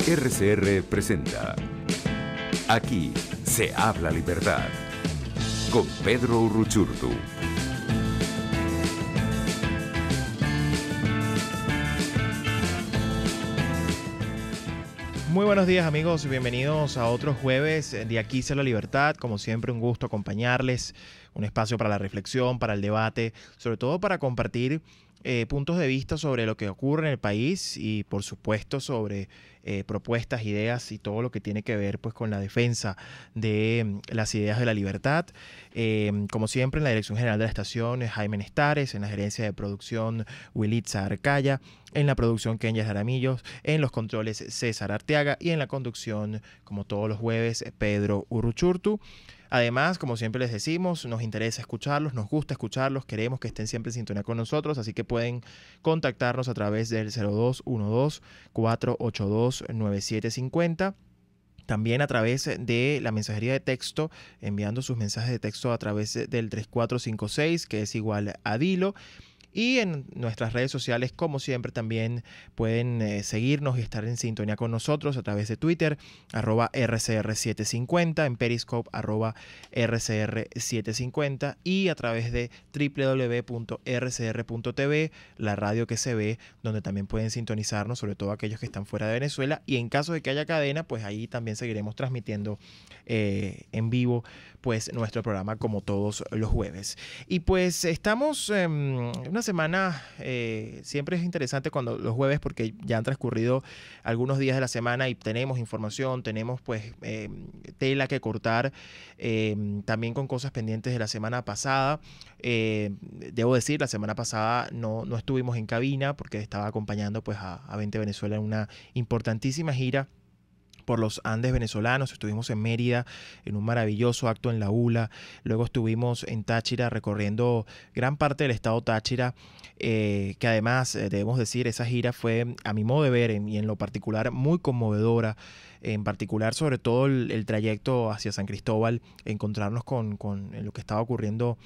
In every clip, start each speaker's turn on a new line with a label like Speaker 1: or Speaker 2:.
Speaker 1: RCR presenta Aquí se habla libertad con Pedro Uruchurtu.
Speaker 2: Muy buenos días amigos, bienvenidos a otro jueves de Aquí se habla libertad. Como siempre, un gusto acompañarles, un espacio para la reflexión, para el debate, sobre todo para compartir puntos de vista sobre lo que ocurre en el país y por supuesto sobre propuestas, ideas y todo lo que tiene que ver pues con la defensa de las ideas de la libertad. Como siempre, en la dirección general de la estación Jaime Nestares, en la gerencia de producción Wilitza Arcaya, en la producción Kenya Jaramillos, en los controles César Arteaga y en la conducción, como todos los jueves, Pedro Uruchurtu. Además, como siempre les decimos, nos interesa escucharlos, nos gusta escucharlos, queremos que estén siempre en sintonía con nosotros, así que pueden contactarnos a través del 0212-482-9750. También a través de la mensajería de texto, enviando sus mensajes de texto a través del 3456, que es igual a Dilo. Y en nuestras redes sociales, como siempre, también pueden seguirnos y estar en sintonía con nosotros a través de Twitter, @RCR750, en Periscope, @RCR750 y a través de www.rcr.tv, la radio que se ve, donde también pueden sintonizarnos, sobre todo aquellos que están fuera de Venezuela. Y en caso de que haya cadena, pues ahí también seguiremos transmitiendo en vivo pues nuestro programa como todos los jueves. Y pues estamos una semana, siempre es interesante cuando los jueves porque ya han transcurrido algunos días de la semana y tenemos información, tenemos pues tela que cortar, también con cosas pendientes de la semana pasada. Debo decir, la semana pasada no estuvimos en cabina porque estaba acompañando pues a 20 Venezuela en una importantísima gira por los Andes venezolanos. Estuvimos en Mérida en un maravilloso acto en la ULA, luego estuvimos en Táchira recorriendo gran parte del estado Táchira, que además debemos decir, esa gira fue a mi modo de ver y en lo particular muy conmovedora, en particular sobre todo el trayecto hacia San Cristóbal, encontrarnos con lo que estaba ocurriendo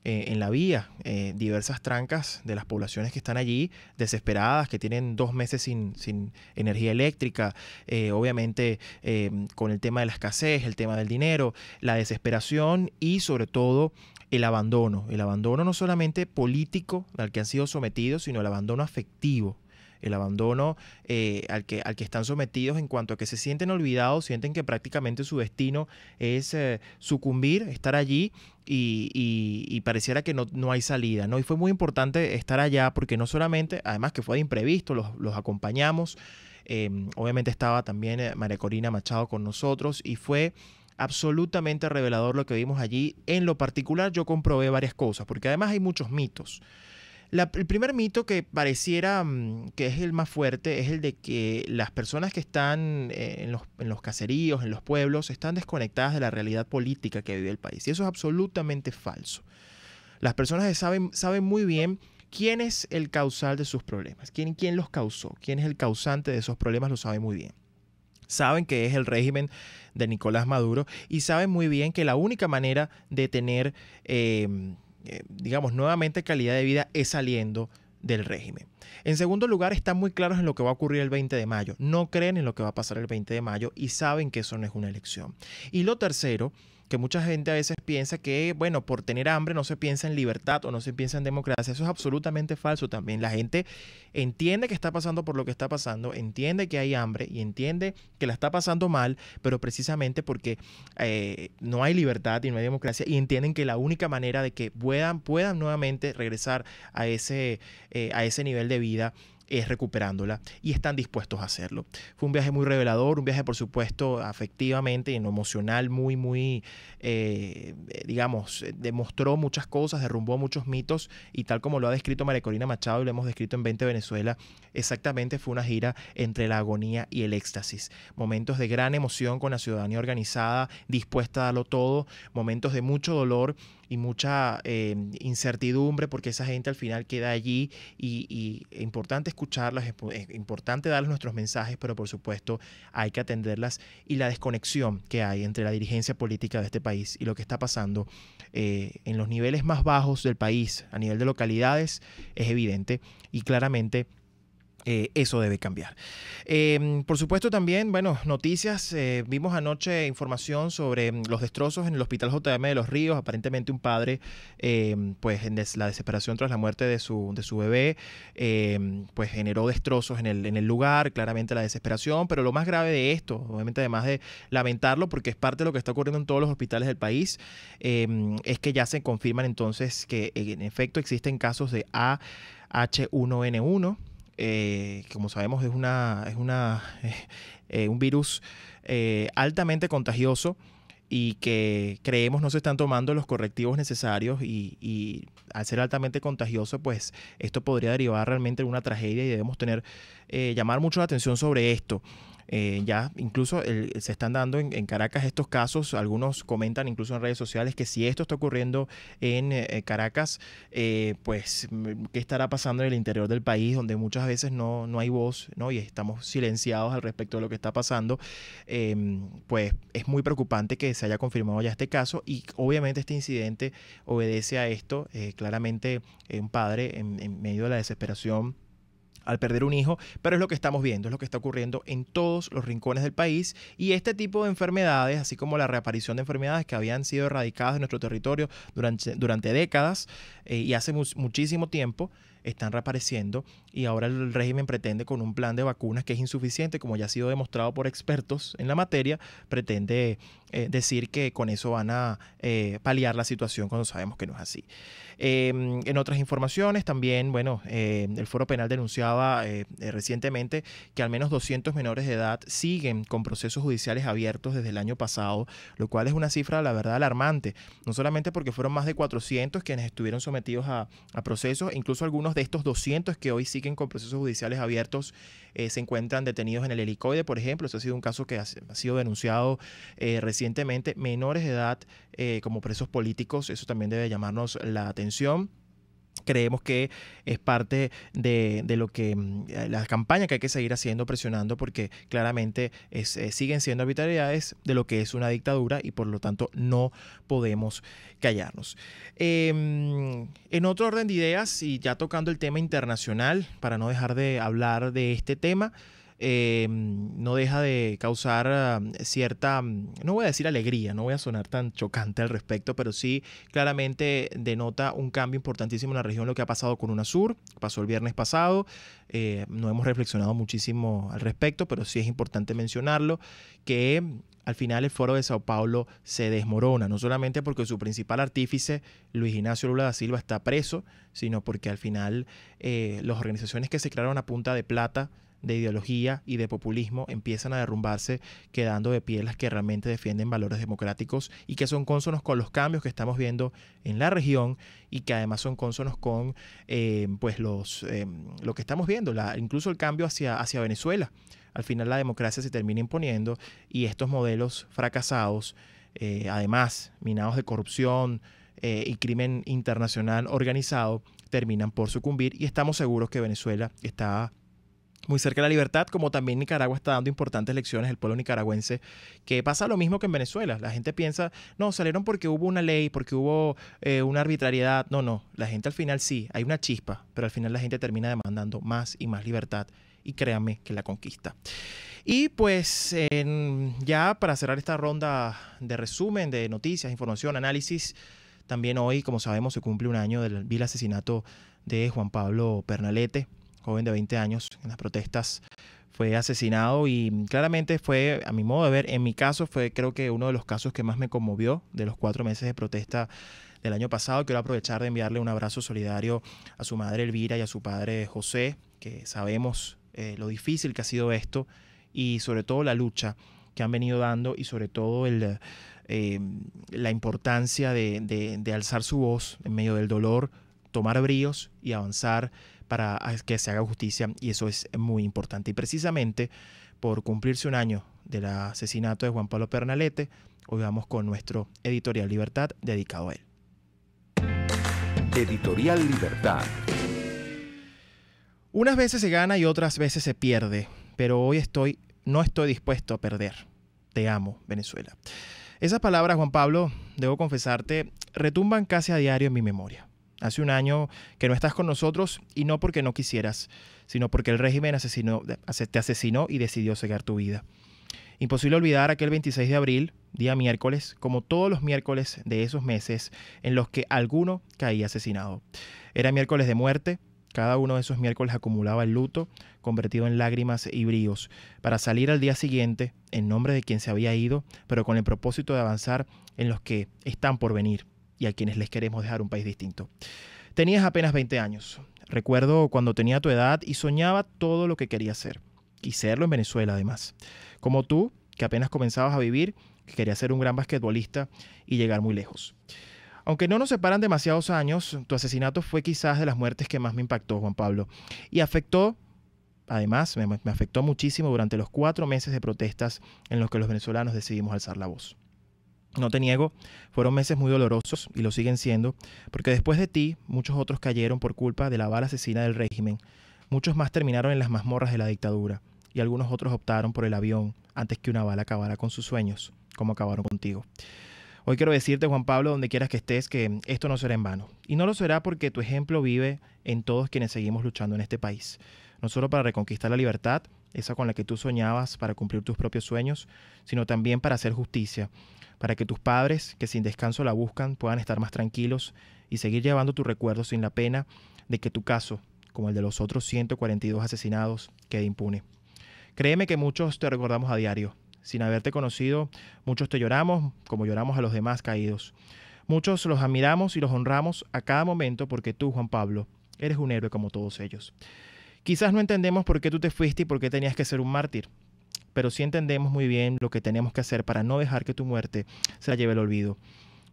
Speaker 2: en la vía, diversas trancas de las poblaciones que están allí, desesperadas, que tienen 2 meses sin energía eléctrica, obviamente con el tema de la escasez, el tema del dinero, la desesperación y sobre todo el abandono no solamente político al que han sido sometidos, sino el abandono afectivo. El abandono al que están sometidos en cuanto a que se sienten olvidados, sienten que prácticamente su destino es sucumbir, estar allí y pareciera que no hay salida, ¿no? Y fue muy importante estar allá porque no solamente, además que fue de imprevisto, los acompañamos. Obviamente estaba también María Corina Machado con nosotros y fue absolutamente revelador lo que vimos allí. En lo particular yo comprobé varias cosas porque además hay muchos mitos. El primer mito que pareciera que es el más fuerte es el de que las personas que están en los caseríos, en los pueblos, están desconectadas de la realidad política que vive el país. Y eso es absolutamente falso. Las personas saben muy bien quién es el causal de sus problemas, quién los causó, quién es el causante de esos problemas, lo saben muy bien. Saben que es el régimen de Nicolás Maduro y saben muy bien que la única manera de tener digamos, nuevamente calidad de vida es saliendo del régimen. En segundo lugar, están muy claros en lo que va a ocurrir el 20 de mayo. No creen en lo que va a pasar el 20 de mayo y saben que eso no es una elección. Y lo tercero, que mucha gente a veces piensa que, bueno, por tener hambre no se piensa en libertad o no se piensa en democracia. Eso es absolutamente falso también. La gente entiende que está pasando por lo que está pasando, entiende que hay hambre y entiende que la está pasando mal, pero precisamente porque no hay libertad y no hay democracia y entienden que la única manera de que puedan nuevamente regresar a ese nivel de vida es recuperándola y están dispuestos a hacerlo. Fue un viaje muy revelador, un viaje por supuesto afectivamente y en lo emocional muy digamos, demostró muchas cosas, derrumbó muchos mitos y tal como lo ha descrito María Corina Machado y lo hemos descrito en 20 Venezuela, exactamente fue una gira entre la agonía y el éxtasis. Momentos de gran emoción con la ciudadanía organizada, dispuesta a darlo todo, momentos de mucho dolor y mucha incertidumbre porque esa gente al final queda allí y es importante escucharlas, es importante darles nuestros mensajes, pero por supuesto hay que atenderlas y la desconexión que hay entre la dirigencia política de este país y lo que está pasando en los niveles más bajos del país, a nivel de localidades, es evidente y claramente Eso debe cambiar. Por supuesto también, bueno, noticias. Vimos anoche información sobre los destrozos en el Hospital JM de Los Ríos. Aparentemente un padre, pues en la desesperación tras la muerte de su bebé, pues generó destrozos en el lugar, claramente la desesperación. Pero lo más grave de esto, obviamente además de lamentarlo, porque es parte de lo que está ocurriendo en todos los hospitales del país, es que ya se confirman entonces que en efecto existen casos de AH1N1. Como sabemos es un virus altamente contagioso y que creemos no se están tomando los correctivos necesarios y al ser altamente contagioso, pues esto podría derivar realmente en una tragedia y debemos llamar mucho la atención sobre esto. Ya incluso se están dando en Caracas estos casos. Algunos comentan incluso en redes sociales que si esto está ocurriendo en Caracas, pues qué estará pasando en el interior del país, donde muchas veces no hay voz, ¿no? Y estamos silenciados al respecto de lo que está pasando. Pues es muy preocupante que se haya confirmado ya este caso y obviamente este incidente obedece a esto. Claramente un padre en medio de la desesperación al perder un hijo, pero es lo que estamos viendo, es lo que está ocurriendo en todos los rincones del país y este tipo de enfermedades, así como la reaparición de enfermedades que habían sido erradicadas de nuestro territorio durante décadas y hace muchísimo tiempo, están reapareciendo y ahora el régimen pretende con un plan de vacunas que es insuficiente, como ya ha sido demostrado por expertos en la materia, pretende decir que con eso van a paliar la situación cuando sabemos que no es así. En otras informaciones también, bueno, el Foro Penal denunciaba recientemente que al menos 200 menores de edad siguen con procesos judiciales abiertos desde el año pasado, lo cual es una cifra, la verdad, alarmante, no solamente porque fueron más de 400 quienes estuvieron sometidos a procesos, incluso algunos de estos 200 que hoy siguen con procesos judiciales abiertos se encuentran detenidos en el Helicoide, por ejemplo. Ese ha sido un caso que ha sido denunciado recientemente. Menores de edad como presos políticos, eso también debe llamarnos la atención. Creemos que es parte de lo que la campaña que hay que seguir haciendo, presionando, porque claramente siguen siendo arbitrariedades de lo que es una dictadura y por lo tanto no podemos callarnos. En otro orden de ideas y ya tocando el tema internacional, para no dejar de hablar de este tema, no deja de causar cierta, no voy a decir alegría, no voy a sonar tan chocante al respecto, pero sí claramente denota un cambio importantísimo en la región lo que ha pasado con UNASUR, pasó el viernes pasado, no hemos reflexionado muchísimo al respecto, pero sí es importante mencionarlo, que al final el Foro de Sao Paulo se desmorona, no solamente porque su principal artífice, Luis Ignacio Lula da Silva, está preso, sino porque al final las organizaciones que se crearon a punta de plata, de ideología y de populismo empiezan a derrumbarse, quedando de pie las que realmente defienden valores democráticos y que son cónsonos con los cambios que estamos viendo en la región y que además son cónsonos con pues lo que estamos viendo, incluso el cambio hacia Venezuela. Al final la democracia se termina imponiendo y estos modelos fracasados, además minados de corrupción y crimen internacional organizado, terminan por sucumbir y estamos seguros que Venezuela está muy cerca de la libertad, como también Nicaragua está dando importantes lecciones, el pueblo nicaragüense, que pasa lo mismo que en Venezuela. La gente piensa, no, salieron porque hubo una ley, porque hubo una arbitrariedad. No, la gente al final sí, hay una chispa, pero al final la gente termina demandando más y más libertad y créanme que la conquista. Y pues ya para cerrar esta ronda de resumen de noticias, información, análisis, también hoy, como sabemos, se cumple un año del vil asesinato de Juan Pablo Pernalete, joven de 20 años, en las protestas fue asesinado y claramente fue, a mi modo de ver, en mi caso fue creo que uno de los casos que más me conmovió de los 4 meses de protesta del año pasado. Quiero aprovechar de enviarle un abrazo solidario a su madre Elvira y a su padre José, que sabemos lo difícil que ha sido esto y sobre todo la lucha que han venido dando y sobre todo la importancia de alzar su voz en medio del dolor, tomar bríos y avanzar para que se haga justicia, y eso es muy importante. Y precisamente por cumplirse un año del asesinato de Juan Pablo Pernalete, hoy vamos con nuestro Editorial Libertad dedicado a él.
Speaker 1: Editorial Libertad.
Speaker 2: Unas veces se gana y otras veces se pierde, pero hoy no estoy dispuesto a perder. Te amo, Venezuela. Esas palabras, Juan Pablo, debo confesarte, retumban casi a diario en mi memoria. Hace un año que no estás con nosotros y no porque no quisieras, sino porque el régimen te asesinó y decidió cegar tu vida. Imposible olvidar aquel 26 de abril, día miércoles, como todos los miércoles de esos meses en los que alguno caía asesinado. Era miércoles de muerte. Cada uno de esos miércoles acumulaba el luto, convertido en lágrimas y bríos, para salir al día siguiente en nombre de quien se había ido, pero con el propósito de avanzar en los que están por venir y a quienes les queremos dejar un país distinto. Tenías apenas 20 años. Recuerdo cuando tenía tu edad y soñaba todo lo que quería ser. Y serlo en Venezuela, además. Como tú, que apenas comenzabas a vivir, que querías ser un gran basquetbolista y llegar muy lejos. Aunque no nos separan demasiados años, tu asesinato fue quizás de las muertes que más me impactó, Juan Pablo. Y afectó, además, me afectó muchísimo durante los 4 meses de protestas en los que los venezolanos decidimos alzar la voz. No te niego, fueron meses muy dolorosos y lo siguen siendo, porque después de ti, muchos otros cayeron por culpa de la bala asesina del régimen. Muchos más terminaron en las mazmorras de la dictadura y algunos otros optaron por el avión antes que una bala acabara con sus sueños, como acabaron contigo. Hoy quiero decirte, Juan Pablo, donde quieras que estés, que esto no será en vano. Y no lo será porque tu ejemplo vive en todos quienes seguimos luchando en este país. No solo para reconquistar la libertad, esa con la que tú soñabas para cumplir tus propios sueños, sino también para hacer justicia, para que tus padres, que sin descanso la buscan, puedan estar más tranquilos y seguir llevando tu recuerdo sin la pena de que tu caso, como el de los otros 142 asesinados, quede impune. Créeme que muchos te recordamos a diario. Sin haberte conocido, muchos te lloramos como lloramos a los demás caídos. Muchos los admiramos y los honramos a cada momento porque tú, Juan Pablo, eres un héroe como todos ellos. Quizás no entendemos por qué tú te fuiste y por qué tenías que ser un mártir, pero sí entendemos muy bien lo que tenemos que hacer para no dejar que tu muerte se la lleve el olvido.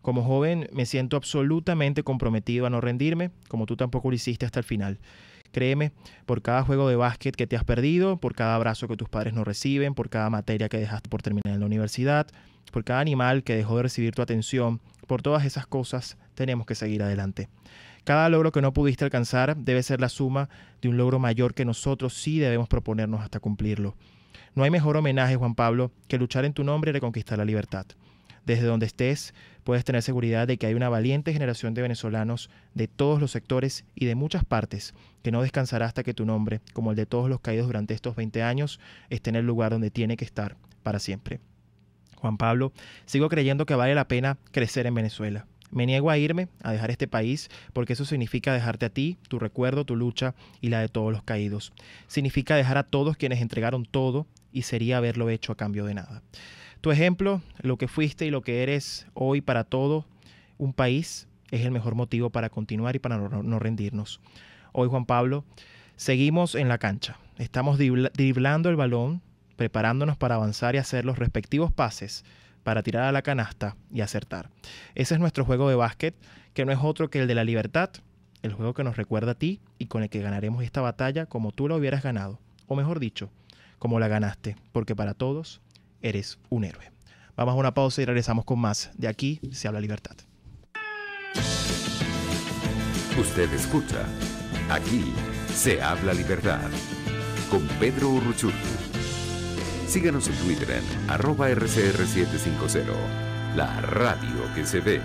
Speaker 2: Como joven me siento absolutamente comprometido a no rendirme, como tú tampoco lo hiciste hasta el final. Créeme, por cada juego de básquet que te has perdido, por cada abrazo que tus padres no reciben, por cada materia que dejaste por terminar en la universidad, por cada animal que dejó de recibir tu atención, por todas esas cosas tenemos que seguir adelante. Cada logro que no pudiste alcanzar debe ser la suma de un logro mayor que nosotros sí debemos proponernos hasta cumplirlo. No hay mejor homenaje, Juan Pablo, que luchar en tu nombre y reconquistar la libertad. Desde donde estés, puedes tener seguridad de que hay una valiente generación de venezolanos de todos los sectores y de muchas partes que no descansará hasta que tu nombre, como el de todos los caídos durante estos 20 años, esté en el lugar donde tiene que estar para siempre. Juan Pablo, sigo creyendo que vale la pena crecer en Venezuela. Me niego a irme, a dejar este país, porque eso significa dejarte a ti, tu recuerdo, tu lucha y la de todos los caídos. Significa dejar a todos quienes entregaron todo y sería haberlo hecho a cambio de nada. Tu ejemplo, lo que fuiste y lo que eres hoy para todo un país, es el mejor motivo para continuar y para no rendirnos. Hoy, Juan Pablo, seguimos en la cancha. Estamos driblando el balón, preparándonos para avanzar y hacer los respectivos pases para tirar a la canasta y acertar. Ese es nuestro juego de básquet, que no es otro que el de la libertad, el juego que nos recuerda a ti y con el que ganaremos esta batalla como tú la hubieras ganado, o mejor dicho, como la ganaste, porque para todos eres un héroe. Vamos a una pausa y regresamos con más. De aquí se habla libertad.
Speaker 1: Usted escucha Aquí se habla libertad con Pedro Urruchurtu. Síganos en Twitter en @RCR750, la radio que se ve.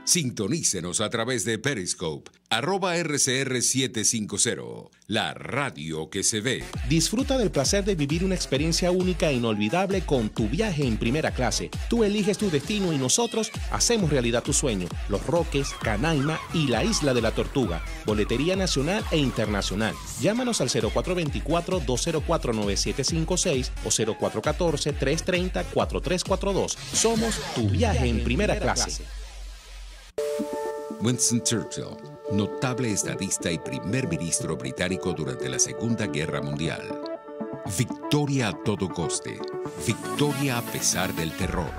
Speaker 3: Sintonícenos a través de Periscope, @RCR750, la radio que se ve.
Speaker 4: Disfruta del placer de vivir una experiencia única e inolvidable con tu viaje en primera clase. Tú eliges tu destino y nosotros hacemos realidad tu sueño. Los Roques, Canaima y la Isla de la Tortuga. Boletería nacional e internacional. Llámanos al 0424-204-9756 o 0414-330-4342. Somos tu viaje en primera clase.
Speaker 3: Winston Churchill, notable estadista y primer ministro británico durante la Segunda Guerra Mundial. Victoria a todo coste. Victoria a pesar del terror.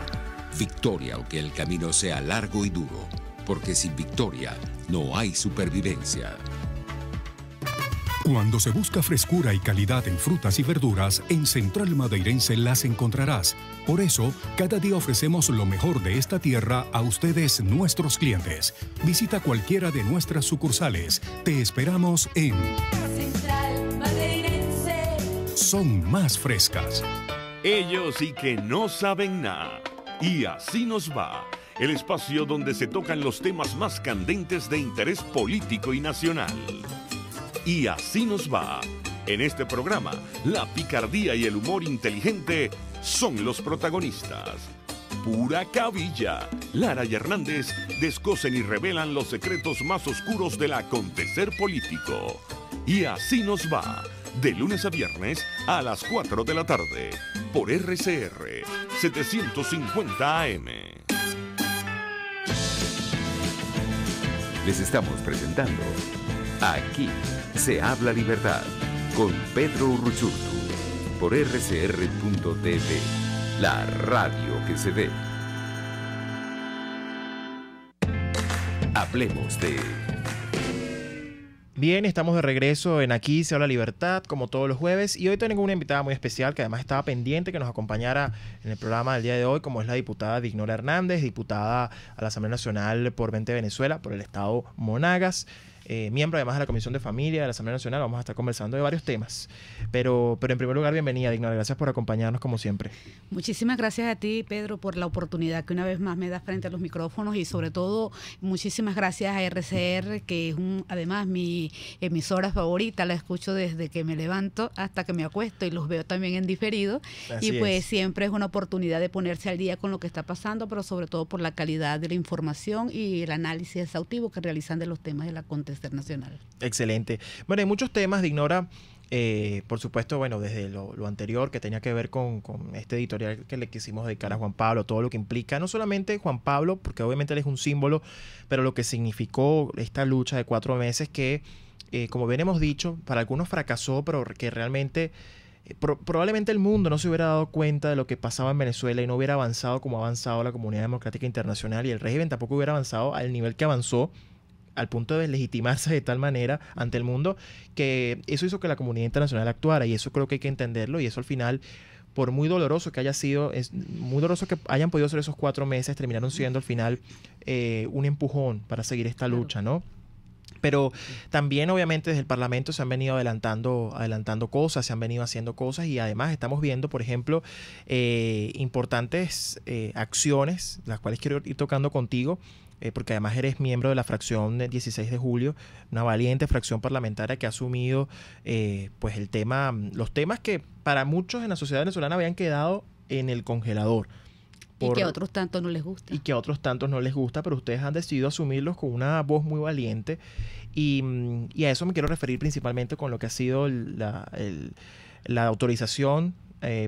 Speaker 3: Victoria aunque el camino sea largo y duro. Porque sin victoria no hay supervivencia.
Speaker 5: Cuando se busca frescura y calidad en frutas y verduras, en Central Madeirense las encontrarás. Por eso, cada día ofrecemos lo mejor de esta tierra a ustedes, nuestros clientes. Visita cualquiera de nuestras sucursales. Te esperamos en
Speaker 6: Central Madeirense.
Speaker 5: Son Más Frescas.
Speaker 7: Ellos sí que no saben nada. Y así nos va. el espacio donde se tocan los temas más candentes de interés político y nacional. Y así nos va. En este programa, la picardía y el humor inteligente son los protagonistas. Pura cabilla. Lara y Hernández descosen y revelan los secretos más oscuros del acontecer político. Y así nos va. De lunes a viernes a las 4 de la tarde. Por RCR 750 AM.
Speaker 1: Les estamos presentando Aquí se habla libertad con Pedro Urruchurtu por rcr.tv, la radio que se ve. Hablemos de...
Speaker 2: Bien, estamos de regreso en Aquí se habla libertad, como todos los jueves, y hoy tengo una invitada muy especial que además estaba pendiente que nos acompañara en el programa del día de hoy, como es la diputada Dignora Hernández, diputada a la Asamblea Nacional por 20 Venezuela, por el estado Monagas. Miembro además de la Comisión de Familia de la Asamblea Nacional. Vamos a estar conversando de varios temas. Pero en primer lugar, bienvenida, Dignora. Gracias por acompañarnos como siempre.
Speaker 8: Muchísimas gracias a ti, Pedro, por la oportunidad que una vez más me das frente a los micrófonos y sobre todo muchísimas gracias a RCR, que es además mi emisora favorita. La escucho desde que me levanto hasta que me acuesto y los veo también en diferido.
Speaker 2: Así
Speaker 8: y pues
Speaker 2: es.
Speaker 8: siempre es una oportunidad de ponerse al día con lo que está pasando, pero sobre todo por la calidad de la información y el análisis exhaustivo que realizan de los temas del acontecer nacional.
Speaker 2: Excelente. Bueno, hay muchos temas, Dignora. Por supuesto, bueno, desde lo anterior que tenía que ver con este editorial que le quisimos dedicar a Juan Pablo, todo lo que implica, no solamente Juan Pablo, porque obviamente él es un símbolo, pero lo que significó esta lucha de 4 meses que, como bien hemos dicho, para algunos fracasó, pero que realmente... probablemente el mundo no se hubiera dado cuenta de lo que pasaba en Venezuela y no hubiera avanzado como ha avanzado la comunidad democrática internacional, y el régimen tampoco hubiera avanzado al nivel que avanzó, al punto de legitimarse de tal manera ante el mundo, que eso hizo que la comunidad internacional actuara, y eso creo que hay que entenderlo, y eso al final, por muy doloroso que haya sido, es muy doloroso que hayan podido ser esos 4 meses, terminaron siendo al final un empujón para seguir esta lucha, ¿no? Pero también obviamente desde el Parlamento se han venido adelantando cosas, se han venido haciendo cosas, y además estamos viendo, por ejemplo, importantes acciones, las cuales quiero ir tocando contigo, porque además eres miembro de la fracción del 16 de julio, una valiente fracción parlamentaria que ha asumido pues los temas que para muchos en la sociedad venezolana habían quedado en el congelador.
Speaker 8: Y que a otros tantos no les gusta.
Speaker 2: Y que a otros tantos no les gusta, pero ustedes han decidido asumirlos con una voz muy valiente, y a eso me quiero referir principalmente con lo que ha sido la autorización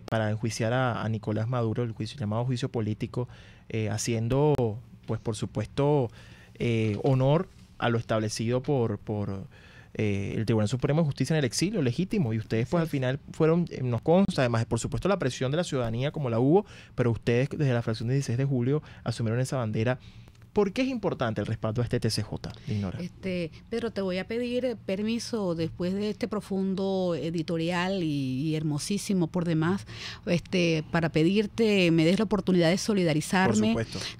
Speaker 2: para enjuiciar a Nicolás Maduro, el llamado juicio político, haciendo, pues por supuesto, honor a lo establecido por el Tribunal Supremo de Justicia en el exilio legítimo, y ustedes pues al final fueron, nos consta, además por supuesto la presión de la ciudadanía como la hubo, pero ustedes desde la fracción de 16 de julio asumieron esa bandera. ¿Por qué es importante el respaldo a este TCJ, Dignora?
Speaker 8: Pedro, te voy a pedir permiso después de este profundo editorial y hermosísimo por demás, para pedirte me des la oportunidad de solidarizarme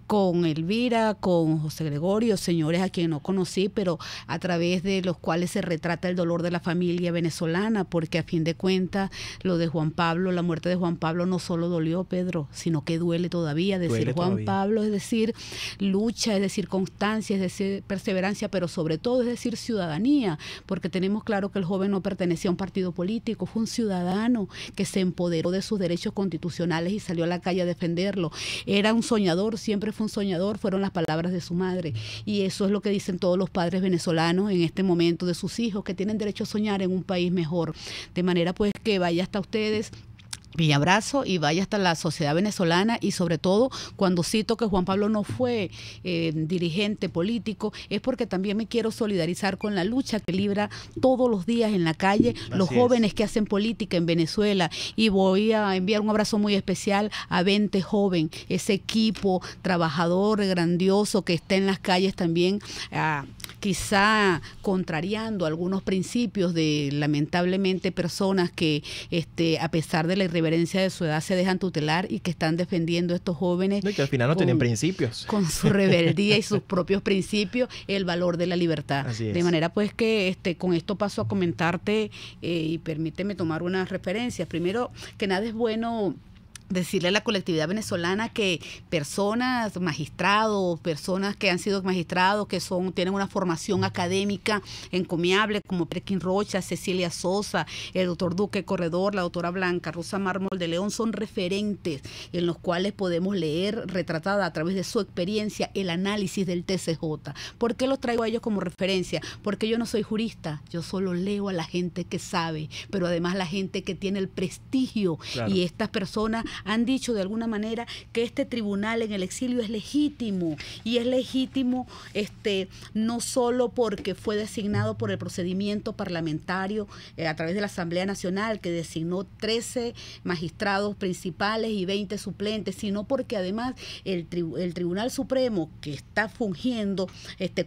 Speaker 8: con Elvira, con José Gregorio, señores a quienes no conocí, pero a través de los cuales se retrata el dolor de la familia venezolana, porque a fin de cuentas lo de Juan Pablo, la muerte de Juan Pablo no solo dolió, Pedro, sino que duele todavía. Decir Juan Pablo es decir lucha, es decir constancia, es decir perseverancia, pero sobre todo es decir ciudadanía, porque tenemos claro que el joven no pertenecía a un partido político, fue un ciudadano que se empoderó de sus derechos constitucionales y salió a la calle a defenderlo. Era un soñador, siempre fue un soñador, fueron las palabras de su madre, y eso es lo que dicen todos los padres venezolanos en este momento de sus hijos, que tienen derecho a soñar en un país mejor. De manera pues que vaya hasta ustedes mi abrazo y vaya hasta la sociedad venezolana, y sobre todo cuando cito que Juan Pablo no fue dirigente político, es porque también me quiero solidarizar con la lucha que libra todos los días en la calle los jóvenes que hacen política en Venezuela, y voy a enviar un abrazo muy especial a 20 Joven, ese equipo trabajador grandioso que está en las calles también, quizá contrariando algunos principios de lamentablemente personas que a pesar de la irreverencia de su edad se dejan tutelar y que están defendiendo a estos jóvenes.
Speaker 2: Y que al final no tienen principios.
Speaker 8: Con su rebeldía y sus propios principios, el valor de la libertad. De manera pues que con esto paso a comentarte y permíteme tomar unas referencias. Primero, que nada es bueno decirle a la colectividad venezolana que personas, magistrados, personas que han sido magistrados, que tienen una formación académica encomiable, como Perkin Rocha, Cecilia Sosa, el doctor Duque Corredor, la doctora Blanca Rosa Mármol de León, son referentes en los cuales podemos leer retratada a través de su experiencia el análisis del TCJ. ¿Por qué los traigo a ellos como referencia? Porque yo no soy jurista, yo solo leo a la gente que sabe, pero además la gente que tiene el prestigio, claro. Y estas personas han dicho de alguna manera que este tribunal en el exilio es legítimo, y es legítimo no solo porque fue designado por el procedimiento parlamentario a través de la Asamblea Nacional, que designó 13 magistrados principales y 20 suplentes, sino porque además el Tribunal Supremo, que está fungiendo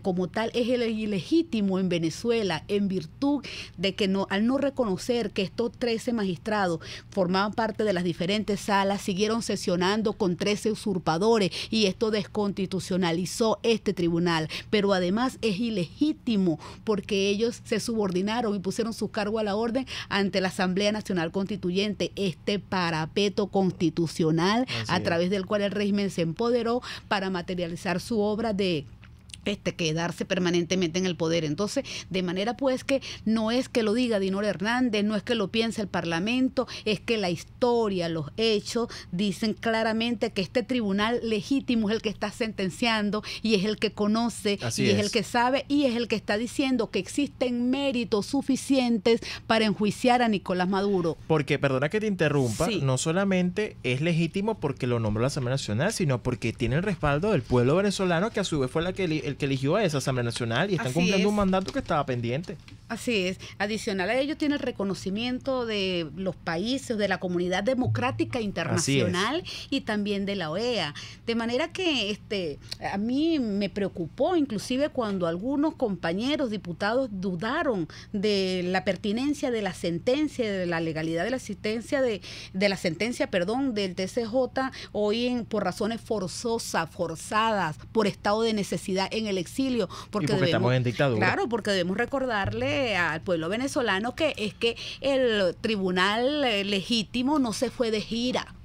Speaker 8: como tal, es el ilegítimo en Venezuela, en virtud de que al no reconocer que estos 13 magistrados formaban parte de las diferentes salas, siguieron sesionando con 13 usurpadores, y esto desconstitucionalizó este tribunal. Pero además es ilegítimo porque ellos se subordinaron y pusieron su cargo a la orden ante la Asamblea Nacional Constituyente, este parapeto constitucional a través del cual el régimen se empoderó para materializar su obra de quedarse permanentemente en el poder. Entonces, de manera pues que no es que lo diga Dinora Hernández, no es que lo piense el Parlamento, es que la historia, los hechos dicen claramente que este tribunal legítimo es el que está sentenciando, y es el que conoce, y es el que sabe, y es el que está diciendo que existen méritos suficientes para enjuiciar a Nicolás Maduro.
Speaker 2: Porque, perdona que te interrumpa, no solamente es legítimo porque lo nombró la Asamblea Nacional, sino porque tiene el respaldo del pueblo venezolano, que a su vez fue el que eligió a esa Asamblea Nacional, y están cumpliendo un mandato que estaba pendiente.
Speaker 8: Así es. Adicional a ello, tiene el reconocimiento de los países, de la comunidad democrática internacional y también de la OEA. De manera que a mí me preocupó inclusive cuando algunos compañeros diputados dudaron de la pertinencia de la sentencia, de la legalidad de la asistencia de la sentencia, del TCJ, hoy por razones forzadas, por estado de necesidad en el exilio, porque
Speaker 2: estamos en dictadura.
Speaker 8: Claro, porque debemos recordarle al pueblo venezolano que es que el tribunal legítimo no se fue de gira.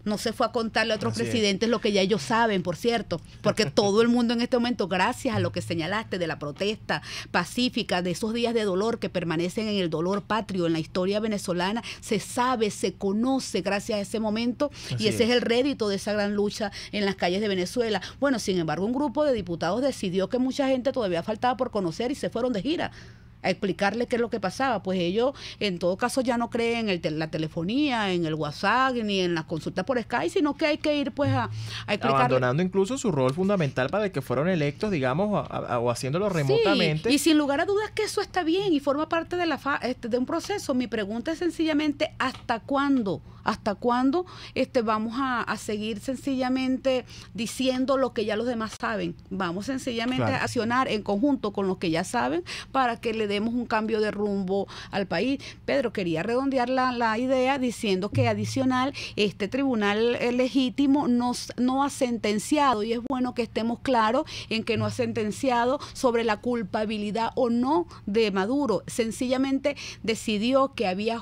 Speaker 8: No se fue a contarle a otros presidentes lo que ya ellos saben, por cierto, porque todo el mundo en este momento, gracias a lo que señalaste de la protesta pacífica, de esos días de dolor que permanecen en el dolor patrio en la historia venezolana, se sabe, se conoce gracias a ese momento, y ese es el rédito de esa gran lucha en las calles de Venezuela. Bueno, sin embargo, un grupo de diputados decidió que mucha gente todavía faltaba por conocer y se fueron de gira a explicarle qué es lo que pasaba. Pues ellos en todo caso ya no creen en la telefonía, en el WhatsApp, ni en las consultas por Skype, sino que hay que ir pues a explicarle.
Speaker 2: Abandonando incluso su rol fundamental para el que fueron electos, digamos, o haciéndolo remotamente.
Speaker 8: Y sin lugar a dudas que eso está bien y forma parte de de un proceso. Mi pregunta es sencillamente ¿hasta cuándo? ¿Hasta cuándo vamos a seguir sencillamente diciendo lo que ya los demás saben? Vamos sencillamente a accionar en conjunto con los que ya saben para que le demos un cambio de rumbo al país. Pedro, quería redondear la idea diciendo que adicional, este tribunal legítimo no ha sentenciado, y es bueno que estemos claros en que no ha sentenciado sobre la culpabilidad o no de Maduro. Sencillamente decidió que había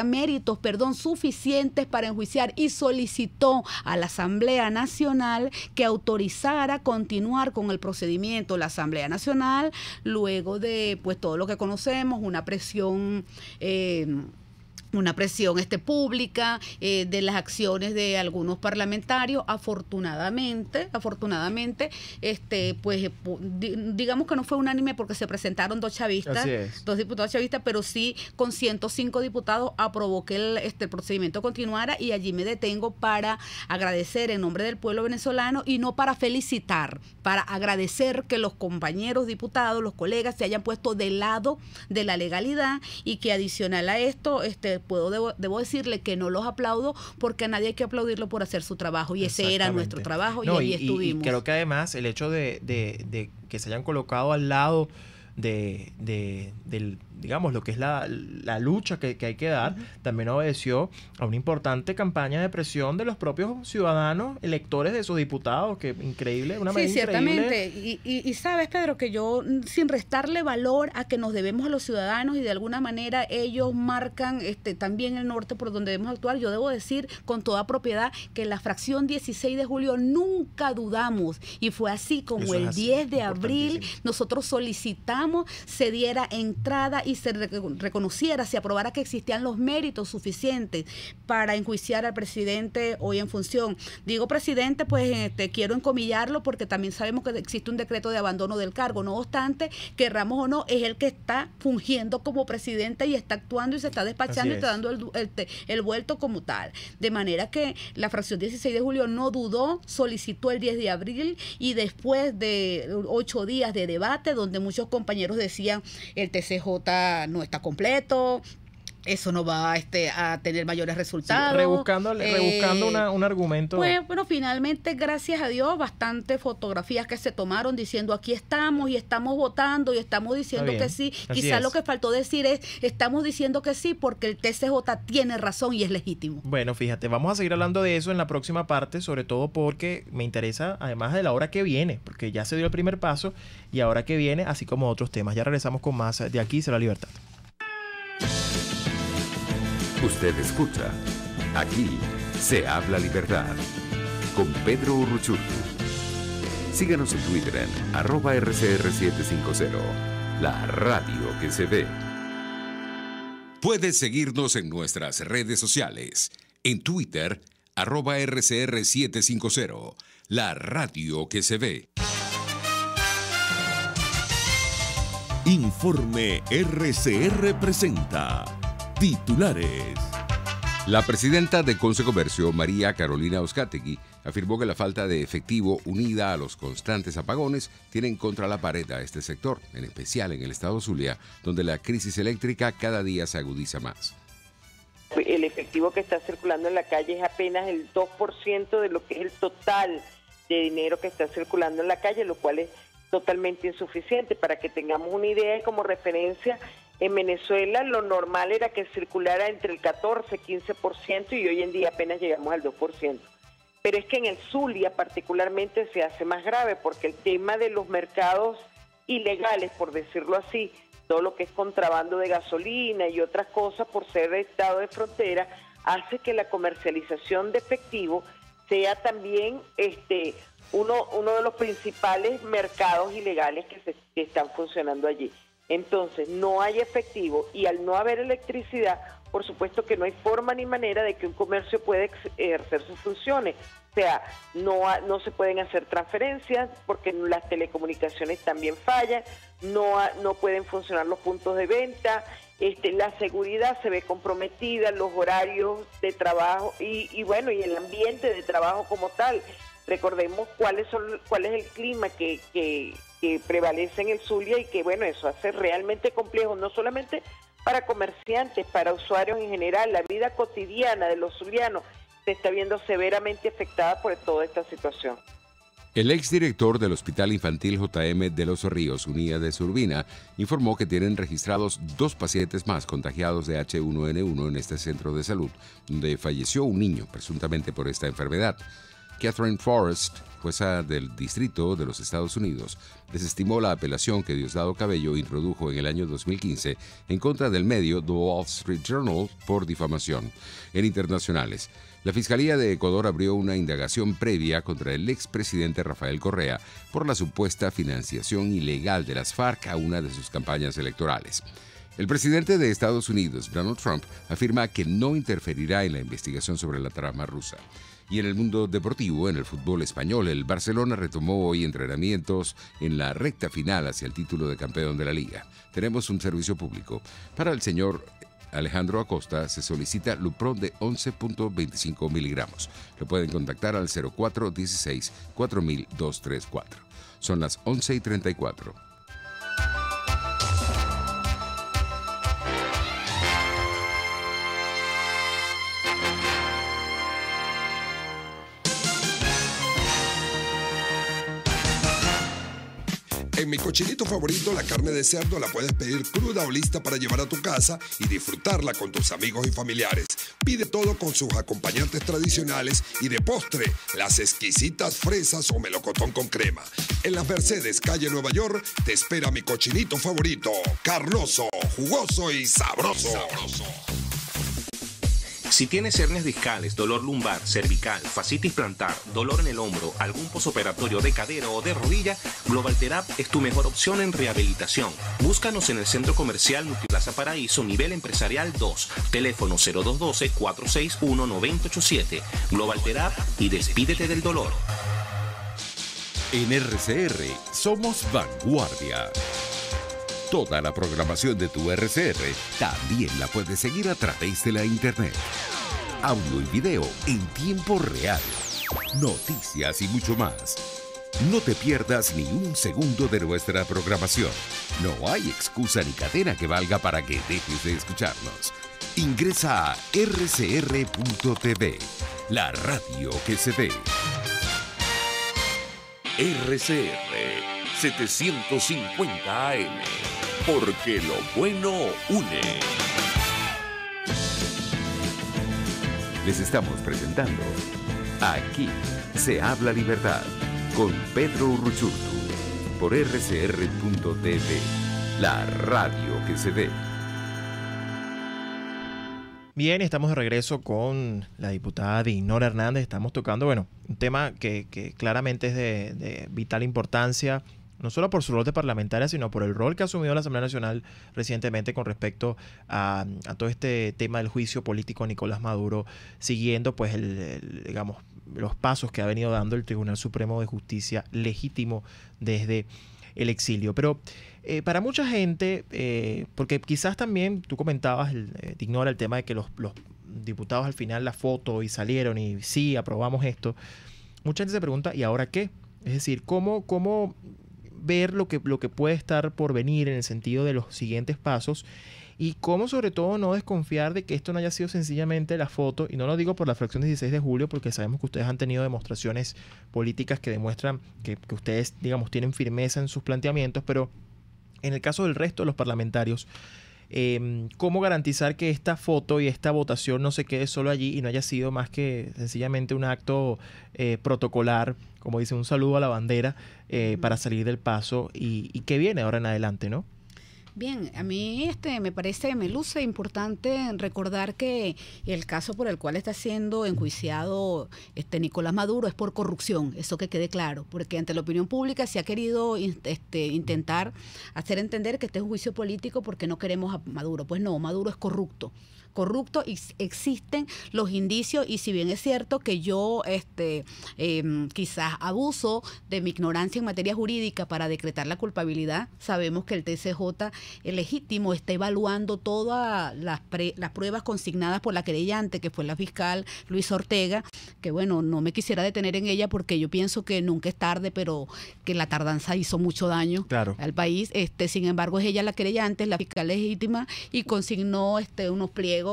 Speaker 8: méritos suficientes para enjuiciar, y solicitó a la Asamblea Nacional que autorizara continuar con el procedimiento. La Asamblea Nacional, luego de pues todo lo que conocemos, una presión pública de las acciones de algunos parlamentarios, afortunadamente, pues digamos que no fue unánime porque se presentaron dos diputados chavistas, pero sí con 105 diputados aprobó que el procedimiento continuara, y allí me detengo para agradecer en nombre del pueblo venezolano, y no para felicitar, para agradecer que los compañeros diputados, los colegas, se hayan puesto del lado de la legalidad, y que adicional a esto, debo decirle que no los aplaudo, porque a nadie hay que aplaudirlo por hacer su trabajo, y ese era nuestro trabajo, y ahí estuvimos.
Speaker 2: Y creo que además el hecho de que se hayan colocado al lado de digamos, lo que es la lucha que hay que dar, también obedeció a una importante campaña de presión de los propios ciudadanos, electores de esos diputados, que increíble, una medida
Speaker 8: ciertamente.
Speaker 2: increíble.
Speaker 8: Y sabes, Pedro, que yo, sin restarle valor a que nos debemos a los ciudadanos y de alguna manera ellos marcan también el norte por donde debemos actuar, yo debo decir con toda propiedad que la fracción 16 de julio nunca dudamos, y fue así como el 10 de abril nosotros solicitamos se diera entrada y se reconociera, se aprobara que existían los méritos suficientes para enjuiciar al presidente hoy en función. Digo presidente, pues quiero encomillarlo porque también sabemos que existe un decreto de abandono del cargo. No obstante, querramos o no, es el que está fungiendo como presidente y está actuando y se está despachando y está dando el vuelto como tal. De manera que la fracción 16 de julio no dudó, solicitó el 10 de abril y después de 8 días de debate, donde muchos compañeros decían el TCJ no está completo, eso no va a tener mayores resultados.
Speaker 2: Sí, rebuscando un argumento.
Speaker 8: Pues, bueno, finalmente, gracias a Dios, bastantes fotografías que se tomaron diciendo aquí estamos y estamos votando y estamos diciendo que sí. Quizás lo que faltó decir es, estamos diciendo que sí porque el TCJ tiene razón y es legítimo.
Speaker 2: Bueno, fíjate, vamos a seguir hablando de eso en la próxima parte, sobre todo porque me interesa, además de la hora que viene, porque ya se dio el primer paso y ahora que viene, así como otros temas. Ya regresamos con más de Aquí será Libertad.
Speaker 1: Usted escucha Aquí se habla libertad con Pedro Urruchurtu. Síganos en Twitter en @RCR750, la radio que se ve.
Speaker 3: Puedes seguirnos en nuestras redes sociales. En Twitter, @RCR750, la radio que se ve.
Speaker 7: Informe RCR presenta titulares.
Speaker 3: La presidenta de Concecomercio, María Carolina Uzcategui, afirmó que la falta de efectivo unida a los constantes apagones tienen contra la pared a este sector, en especial en el estado Zulia, donde la crisis eléctrica cada día se agudiza más.
Speaker 9: El efectivo que está circulando en la calle es apenas el 2% de lo que es el total de dinero que está circulando en la calle, lo cual es totalmente insuficiente. Para que tengamos una idea y como referencia, en Venezuela lo normal era que circulara entre el 14-15% y hoy en día apenas llegamos al 2%. Pero es que en el Zulia particularmente se hace más grave porque el tema de los mercados ilegales, por decirlo así, todo lo que es contrabando de gasolina y otras cosas por ser estado de frontera, hace que la comercialización de efectivo sea también uno de los principales mercados ilegales que están funcionando allí. Entonces, no hay efectivo y al no haber electricidad, por supuesto que no hay forma ni manera de que un comercio pueda ejercer sus funciones. O sea, no se pueden hacer transferencias porque las telecomunicaciones también fallan, no pueden funcionar los puntos de venta, la seguridad se ve comprometida, los horarios de trabajo y bueno, y el ambiente de trabajo como tal. Recordemos cuál es el clima que prevalece en el Zulia y que bueno, eso hace realmente complejo, no solamente para comerciantes, para usuarios en general. La vida cotidiana de los zulianos se está viendo severamente afectada por toda esta situación.
Speaker 3: El exdirector del Hospital Infantil JM de Los Ríos, Unida de Urbina, informó que tienen registrados 2 pacientes más contagiados de H1N1 en este centro de salud, donde falleció un niño presuntamente por esta enfermedad. Catherine Forrest, jueza del Distrito de los Estados Unidos, desestimó la apelación que Diosdado Cabello introdujo en el año 2015 en contra del medio The Wall Street Journal por difamación. En internacionales, la Fiscalía de Ecuador abrió una indagación previa contra el expresidente Rafael Correa por la supuesta financiación ilegal de las FARC a una de sus campañas electorales. El presidente de Estados Unidos, Donald Trump, afirma que no interferirá en la investigación sobre la trama rusa. Y en el mundo deportivo, en el fútbol español, el Barcelona retomó hoy entrenamientos en la recta final hacia el título de campeón de la Liga. Tenemos un servicio público. Para el señor Alejandro Acosta se solicita Lupron de 11.25 miligramos. Lo pueden contactar al 0416-400234. Son las 11:34.
Speaker 10: En Mi Cochinito Favorito, la carne de cerdo la puedes pedir cruda o lista para llevar a tu casa y disfrutarla con tus amigos y familiares. Pide todo con sus acompañantes tradicionales y de postre, las exquisitas fresas o melocotón con crema. En Las Mercedes, calle Nueva York, te espera Mi Cochinito Favorito. Carnoso, jugoso y sabroso.
Speaker 11: Si tienes hernias discales, dolor lumbar, cervical, fascitis plantar, dolor en el hombro, algún posoperatorio de cadera o de rodilla, GlobalTherap es tu mejor opción en rehabilitación. Búscanos en el Centro Comercial Multiplaza Paraíso, nivel empresarial 2, teléfono 0212-461-9087. GlobalTherap y despídete del dolor.
Speaker 1: En RCR somos vanguardia. Toda la programación de tu RCR también la puedes seguir a través de la internet. Audio y video en tiempo real. Noticias y mucho más. No te pierdas ni un segundo de nuestra programación. No hay excusa ni cadena que valga para que dejes de escucharnos. Ingresa a rcr.tv, la radio que se ve.
Speaker 7: RCR 750 AM, porque lo bueno une.
Speaker 1: Les estamos presentando Aquí se habla libertad con Pedro Urruchurtu por rcr.tv, la radio que se ve.
Speaker 2: Bien, estamos de regreso con la diputada Dinora Hernández. Estamos tocando, un tema que claramente es de vital importancia, no solo por su rol de parlamentaria, sino por el rol que ha asumido la Asamblea Nacional recientemente con respecto a todo este tema del juicio político a Nicolás Maduro, siguiendo pues digamos, los pasos que ha venido dando el Tribunal Supremo de Justicia legítimo desde el exilio. Pero para mucha gente, porque quizás también tú comentabas, Dinora, el tema de que los diputados al final la foto y salieron y sí, aprobamos esto. Mucha gente se pregunta, ¿y ahora qué? Es decir, ¿cómo ver lo que puede estar por venir en el sentido de los siguientes pasos? Y cómo sobre todo no desconfiar de que esto no haya sido sencillamente la foto, y no lo digo por la fracción 16 de julio, porque sabemos que ustedes han tenido demostraciones políticas que demuestran que ustedes, digamos, tienen firmeza en sus planteamientos, pero en el caso del resto de los parlamentarios, ¿cómo garantizar que esta foto y esta votación no se quede solo allí y no haya sido más que sencillamente un acto protocolar, como dice, un saludo a la bandera para salir del paso y que viene ahora en adelante, ¿no?
Speaker 8: Bien, a mí me luce importante recordar que el caso por el cual está siendo enjuiciado Nicolás Maduro es por corrupción, eso que quede claro, porque ante la opinión pública se ha querido intentar hacer entender que este es un juicio político porque no queremos a Maduro. Pues no, Maduro es corrupto y existen los indicios, y si bien es cierto que yo quizás abuso de mi ignorancia en materia jurídica para decretar la culpabilidad, sabemos que el TCJ legítimo está evaluando todas las pruebas consignadas por la querellante, que fue la fiscal Luisa Ortega, que no me quisiera detener en ella porque yo pienso que nunca es tarde, pero que la tardanza hizo mucho daño al país. Sin embargo, es ella la querellante, es la fiscal legítima, y consignó unos pliegos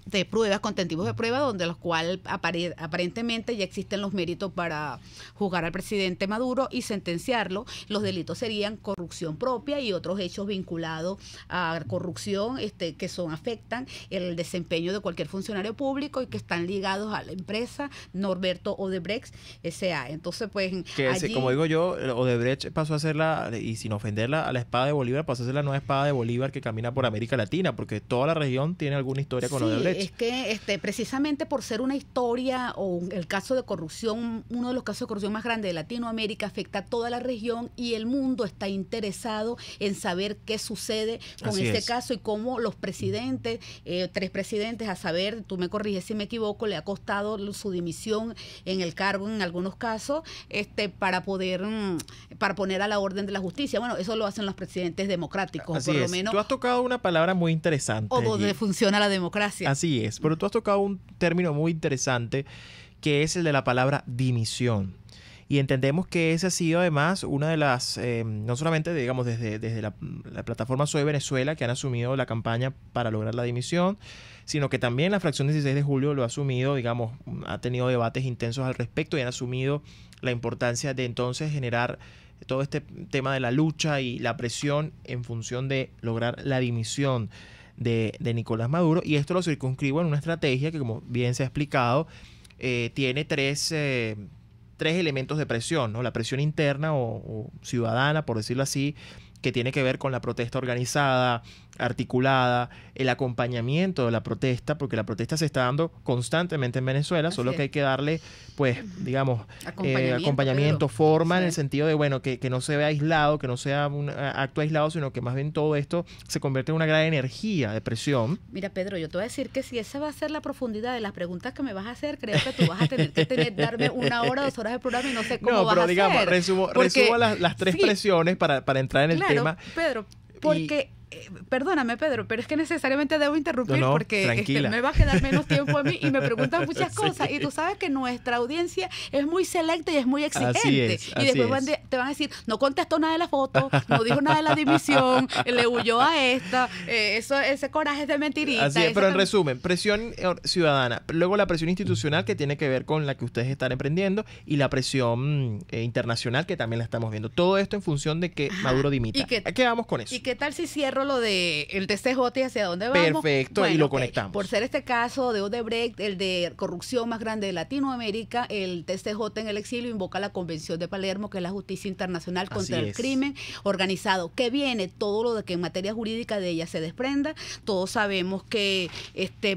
Speaker 8: de pruebas, contentivos de prueba, donde los cuales aparentemente ya existen los méritos para juzgar al presidente Maduro y sentenciarlo. Los delitos serían corrupción propia y otros hechos vinculados a corrupción que afectan el desempeño de cualquier funcionario público y que están ligados a la empresa Norberto Odebrecht S.A. Entonces, pues allí,
Speaker 2: como digo yo, Odebrecht pasó a ser y sin ofenderla, a la espada de Bolívar, pasó a ser la nueva espada de Bolívar que camina por América Latina, porque toda la región tiene alguna historia con Odebrecht.
Speaker 8: Es que precisamente por ser una historia o el caso de corrupción, uno de los casos de corrupción más grandes de Latinoamérica, afecta a toda la región y el mundo está interesado en saber qué sucede con este caso y cómo los presidentes, 3 presidentes, a saber, tú me corriges si me equivoco, le ha costado su dimisión en el cargo en algunos casos para poner a la orden de la justicia. Bueno, eso lo hacen los presidentes democráticos,
Speaker 2: Así
Speaker 8: por lo
Speaker 2: es.
Speaker 8: menos.
Speaker 2: Tú has tocado una palabra muy interesante.
Speaker 8: O donde funciona la democracia.
Speaker 2: Así es, pero tú has tocado un término muy interesante que es el de la palabra dimisión. Y entendemos que ese ha sido además una de las, no solamente desde la plataforma Soy Venezuela, que han asumido la campaña para lograr la dimisión, sino que también la fracción 16 de julio lo ha asumido, digamos, ha tenido debates intensos al respecto y han asumido la importancia de entonces generar todo este tema de la lucha y la presión en función de lograr la dimisión de Nicolás Maduro, y esto lo circunscribo en una estrategia que, como bien se ha explicado, tiene tres elementos de presión, ¿no? La presión interna o ciudadana, por decirlo así, que tiene que ver con la protesta organizada, articulada, el acompañamiento de la protesta, porque la protesta se está dando constantemente en Venezuela, solo que hay que darle, pues, digamos, acompañamiento, forma, en el sentido de, bueno, que no se vea aislado, que no sea un acto aislado, sino que más bien todo esto se convierte en una gran energía de presión.
Speaker 8: Mira, Pedro, yo te voy a decir que si esa va a ser la profundidad de las preguntas que me vas a hacer, creo que tú vas a tener que darme 1 hora, 2 horas de programa y no sé cómo vas a hacer. No, pero digamos,
Speaker 2: resumo las tres presiones para entrar en el tema.
Speaker 8: Pedro, porque... Perdóname, Pedro, pero es que necesariamente debo interrumpir porque me va a quedar menos tiempo a mí y me preguntan muchas cosas. Y tú sabes que nuestra audiencia es muy selecta y es muy exigente. Y después te van a decir, no contestó nada de la foto, no dijo nada de la dimisión, le huyó a esta, ese coraje es de mentirita.
Speaker 2: Así es, pero en resumen, presión ciudadana, luego la presión institucional que tiene que ver con la que ustedes están emprendiendo y la presión internacional que también la estamos viendo. Todo esto en función de que Maduro dimita. ¿A qué vamos con eso?
Speaker 8: ¿Y qué tal si cierro lo de el TCJ y hacia dónde vamos?
Speaker 2: Perfecto, bueno, y lo conectamos.
Speaker 8: Por ser este caso de Odebrecht, el de corrupción más grande de Latinoamérica, el TCJ en el exilio invoca la Convención de Palermo, que es la justicia internacional contra el crimen organizado, que viene todo lo de que en materia jurídica de ella se desprenda. Todos sabemos que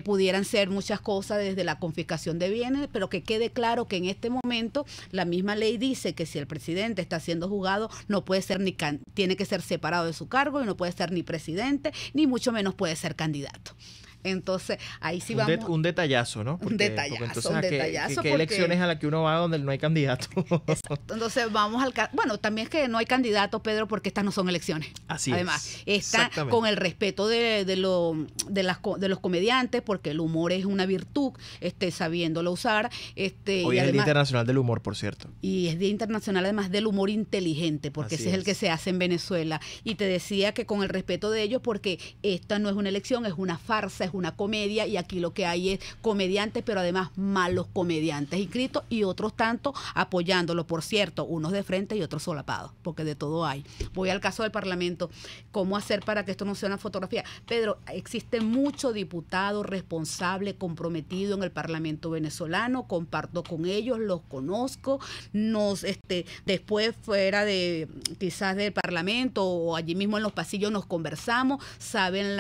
Speaker 8: pudieran ser muchas cosas, desde la confiscación de bienes, pero que quede claro que en este momento la misma ley dice que si el presidente está siendo juzgado, no puede ser tiene que ser separado de su cargo y no puede ser ni presidente, ni mucho menos puede ser candidato. Entonces, ahí sí vamos.
Speaker 2: Un detallazo, ¿no?
Speaker 8: Un detallazo.
Speaker 2: ¿Qué elecciones a las que uno va donde no hay candidato?
Speaker 8: Exacto. Entonces, vamos al caso. Bueno, también es que no hay candidato, Pedro, porque estas no son elecciones.
Speaker 2: Así
Speaker 8: Además, está con el respeto de los comediantes, porque el humor es una virtud, sabiéndolo usar.
Speaker 2: Hoy es el Día Internacional del Humor, por cierto.
Speaker 8: Y es Día Internacional, además, del humor inteligente, porque ese es el que se hace en Venezuela. Y te decía que con el respeto de ellos, porque esta no es una elección, es una farsa, es una comedia, y aquí lo que hay es comediantes, pero además malos comediantes inscritos y otros tantos apoyándolo, por cierto, unos de frente y otros solapados, porque de todo hay. Voy al caso del Parlamento. ¿Cómo hacer para que esto no sea una fotografía? Pedro, existe mucho diputado responsable, comprometido en el Parlamento venezolano, comparto con ellos, los conozco, después fuera de quizás del Parlamento o allí mismo en los pasillos nos conversamos, saben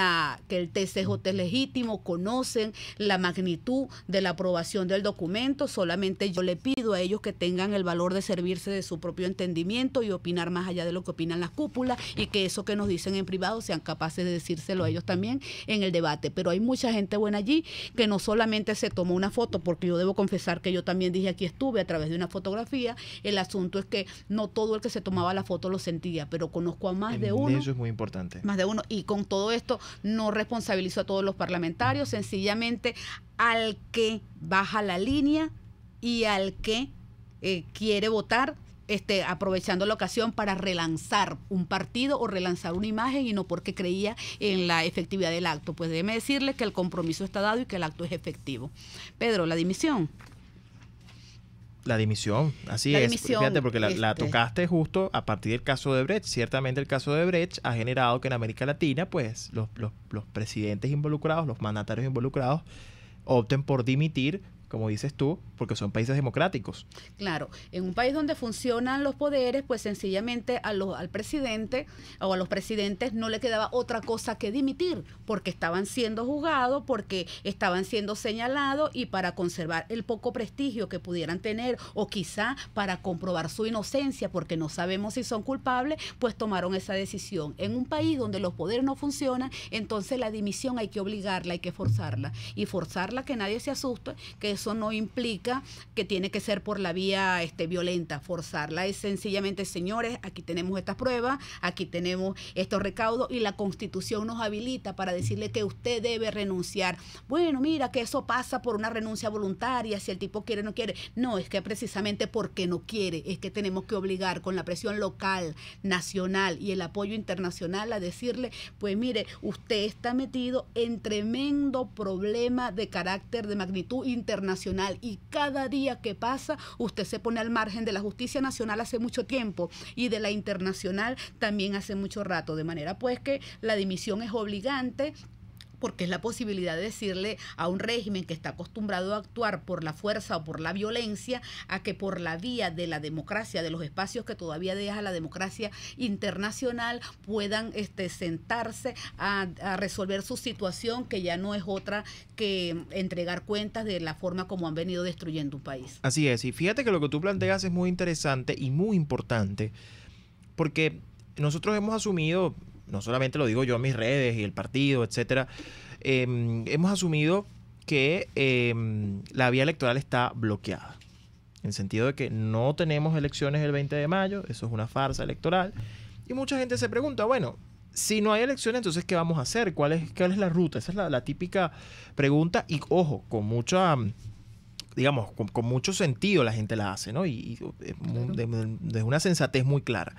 Speaker 8: que el TCJ es legítimo, conocen la magnitud de la aprobación del documento. Solamente yo le pido a ellos que tengan el valor de servirse de su propio entendimiento y opinar más allá de lo que opinan las cúpulas, y que eso que nos dicen en privado sean capaces de decírselo a ellos también en el debate. Pero hay mucha gente buena allí que no solamente se tomó una foto, porque yo debo confesar que yo también dije aquí estuve a través de una fotografía. El asunto es que no todo el que se tomaba la foto lo sentía, pero conozco a más de uno.
Speaker 2: Eso es muy importante.
Speaker 8: Más de uno, y con todo esto no responsabilizo a todos los parlamentarios, sencillamente al que baja la línea y al que quiere votar, aprovechando la ocasión para relanzar un partido o relanzar una imagen, y no porque creía en la efectividad del acto. Pues déjeme decirle que el compromiso está dado y que el acto es efectivo. Pedro, la dimisión.
Speaker 2: La dimisión, así es. Fíjate, porque la tocaste justo a partir del caso de Brecht. Ciertamente el caso de Brecht ha generado que en América Latina, pues, los presidentes involucrados, los mandatarios involucrados, opten por dimitir, como dices tú, porque son países democráticos.
Speaker 8: Claro, en un país donde funcionan los poderes, pues sencillamente al presidente o a los presidentes no le quedaba otra cosa que dimitir, porque estaban siendo juzgados, porque estaban siendo señalados, y para conservar el poco prestigio que pudieran tener, o quizá para comprobar su inocencia, porque no sabemos si son culpables, pues tomaron esa decisión. En un país donde los poderes no funcionan, entonces la dimisión hay que obligarla, hay que forzarla, y forzarla, que nadie se asuste, que eso no implica que tiene que ser por la vía violenta, forzarla. Es sencillamente, señores, aquí tenemos estas pruebas, aquí tenemos estos recaudos y la Constitución nos habilita para decirle que usted debe renunciar. Bueno, mira que eso pasa por una renuncia voluntaria, si el tipo quiere o no quiere. No, es que precisamente porque no quiere, es que tenemos que obligar con la presión local, nacional y el apoyo internacional a decirle, pues mire, usted está metido en tremendo problema de carácter de magnitud internacional y cada día que pasa usted se pone al margen de la justicia nacional hace mucho tiempo y de la internacional también hace mucho rato, de manera pues que la dimisión es obligante, porque es la posibilidad de decirle a un régimen que está acostumbrado a actuar por la fuerza o por la violencia, a que por la vía de la democracia, de los espacios que todavía deja la democracia internacional, puedan sentarse a resolver su situación, que ya no es otra que entregar cuentas de la forma como han venido destruyendo un país.
Speaker 2: Así es, y fíjate que lo que tú planteas es muy interesante y muy importante, porque nosotros hemos asumido, no solamente lo digo yo en mis redes y el partido, etcétera, hemos asumido que la vía electoral está bloqueada. En el sentido de que no tenemos elecciones el 20 de mayo, eso es una farsa electoral. Y mucha gente se pregunta, bueno, si no hay elecciones, entonces ¿qué vamos a hacer? ¿Cuál es la ruta? Esa es la típica pregunta. Y ojo, con mucha, digamos, con mucho sentido la gente la hace, ¿no? Y de una sensatez muy clara.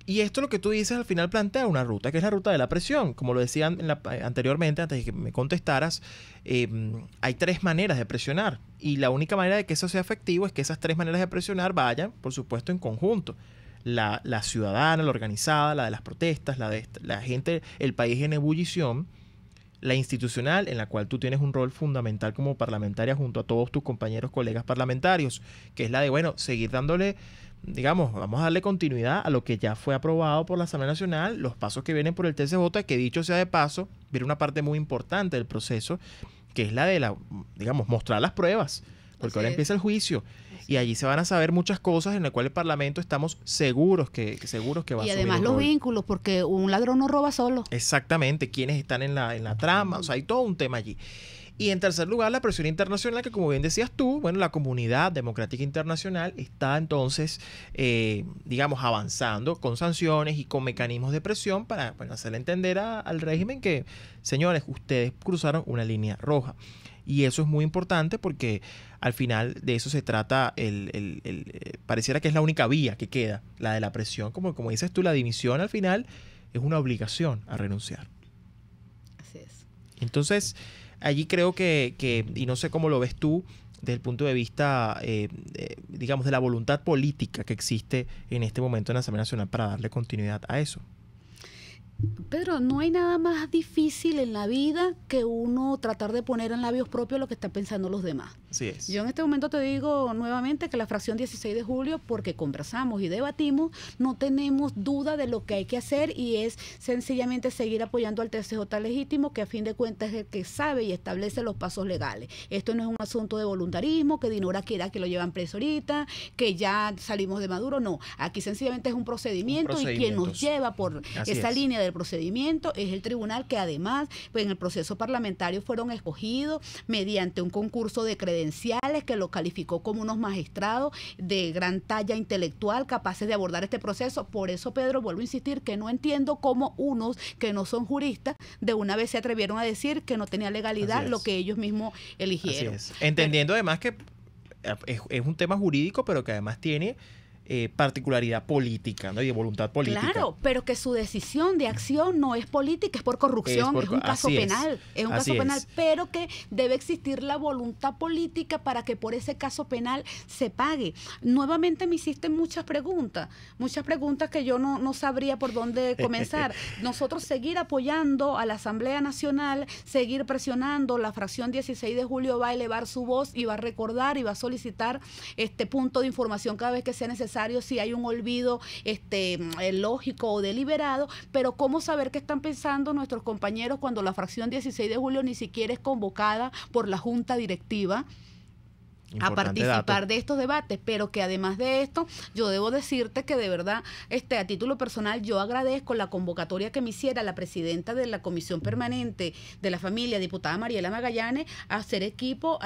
Speaker 2: Y esto, lo que tú dices, al final plantea una ruta, que es la ruta de la presión. Como lo decía anteriormente, antes de que me contestaras, hay 3 maneras de presionar. Y la única manera de que eso sea efectivo es que esas 3 maneras de presionar vayan, por supuesto, en conjunto. La ciudadana, la organizada, la de las protestas, la de la gente, el país en ebullición, la institucional, en la cual tú tienes un rol fundamental como parlamentaria junto a todos tus compañeros, colegas parlamentarios, que es la de, bueno, seguir dándole, digamos, vamos a darle continuidad a lo que ya fue aprobado por la Asamblea Nacional, los pasos que vienen por el TCJ, que dicho sea de paso, viene una parte muy importante del proceso, que es la de digamos, mostrar las pruebas, porque ahora empieza el juicio. Y allí se van a saber muchas cosas en las cuales el Parlamento estamos seguros que va a asumir.
Speaker 8: Y además los vínculos, porque un ladrón no roba solo.
Speaker 2: Exactamente, quienes están en la trama, o sea, hay todo un tema allí. Y en tercer lugar, la presión internacional, que como bien decías tú, bueno, la comunidad democrática internacional está entonces, digamos, avanzando con sanciones y con mecanismos de presión para hacerle entender al régimen que, señores, ustedes cruzaron una línea roja. Y eso es muy importante porque al final de eso se trata, pareciera que es la única vía que queda, la de la presión. Como dices tú, la dimisión al final es una obligación a renunciar.
Speaker 8: Así es.
Speaker 2: Entonces, allí creo que y no sé cómo lo ves tú, desde el punto de vista, digamos, de la voluntad política que existe en este momento en la Asamblea Nacional para darle continuidad a eso.
Speaker 8: Pedro, no hay nada más difícil en la vida que uno tratar de poner en labios propios lo que están pensando los demás.
Speaker 2: Así es.
Speaker 8: Yo en este momento te digo nuevamente que la fracción 16 de julio, porque conversamos y debatimos, no tenemos duda de lo que hay que hacer y es sencillamente seguir apoyando al TCJ legítimo, que a fin de cuentas es el que sabe y establece los pasos legales. Esto no es un asunto de voluntarismo, que Dinora quiera que lo llevan preso ahorita, que ya salimos de Maduro, no. Aquí sencillamente es un procedimiento y quien nos lleva por esa línea del procedimiento es el tribunal, que además pues en el proceso parlamentario fueron escogidos mediante un concurso de credenciales que lo calificó como unos magistrados de gran talla intelectual capaces de abordar este proceso. Por eso, Pedro, vuelvo a insistir que no entiendo cómo unos que no son juristas de una vez se atrevieron a decir que no tenía legalidad lo que ellos mismos eligieron.
Speaker 2: Así es. Entendiendo además que es un tema jurídico, pero que además tiene particularidad política, ¿no? Y de voluntad política.
Speaker 8: Claro, pero que su decisión de acción no es política, es por corrupción, es un caso penal, es un caso penal, pero que debe existir la voluntad política para que por ese caso penal se pague. Nuevamente me hiciste muchas preguntas que yo no sabría por dónde comenzar. Nosotros seguir apoyando a la Asamblea Nacional, seguir presionando, la fracción 16 de julio va a elevar su voz y va a recordar y va a solicitar este punto de información cada vez que sea necesario, si hay un olvido lógico o deliberado, pero ¿cómo saber qué están pensando nuestros compañeros cuando la fracción 16 de julio ni siquiera es convocada por la Junta Directiva? a participar de estos debates, pero que además de esto, yo debo decirte que de verdad, a título personal, yo agradezco la convocatoria que me hiciera la presidenta de la Comisión Permanente de la Familia, diputada Mariela Magallanes, a hacer equipo,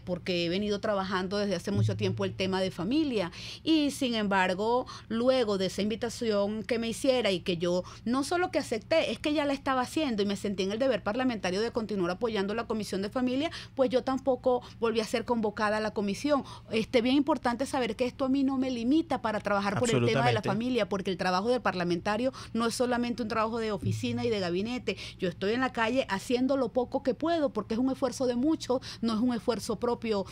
Speaker 8: porque he venido trabajando desde hace mucho tiempo el tema de familia, y sin embargo, luego de esa invitación que me hiciera y que yo no solo que acepté, es que ya la estaba haciendo y me sentí en el deber parlamentario de continuar apoyando la Comisión de Familia, pues yo tampoco volví a ser convocada a la comisión. Bien importante saber que esto a mí no me limita para trabajar por el tema de la familia, porque el trabajo del parlamentario no es solamente un trabajo de oficina y de gabinete. Yo estoy en la calle haciendo lo poco que puedo, porque es un esfuerzo de muchos, no es un esfuerzo propio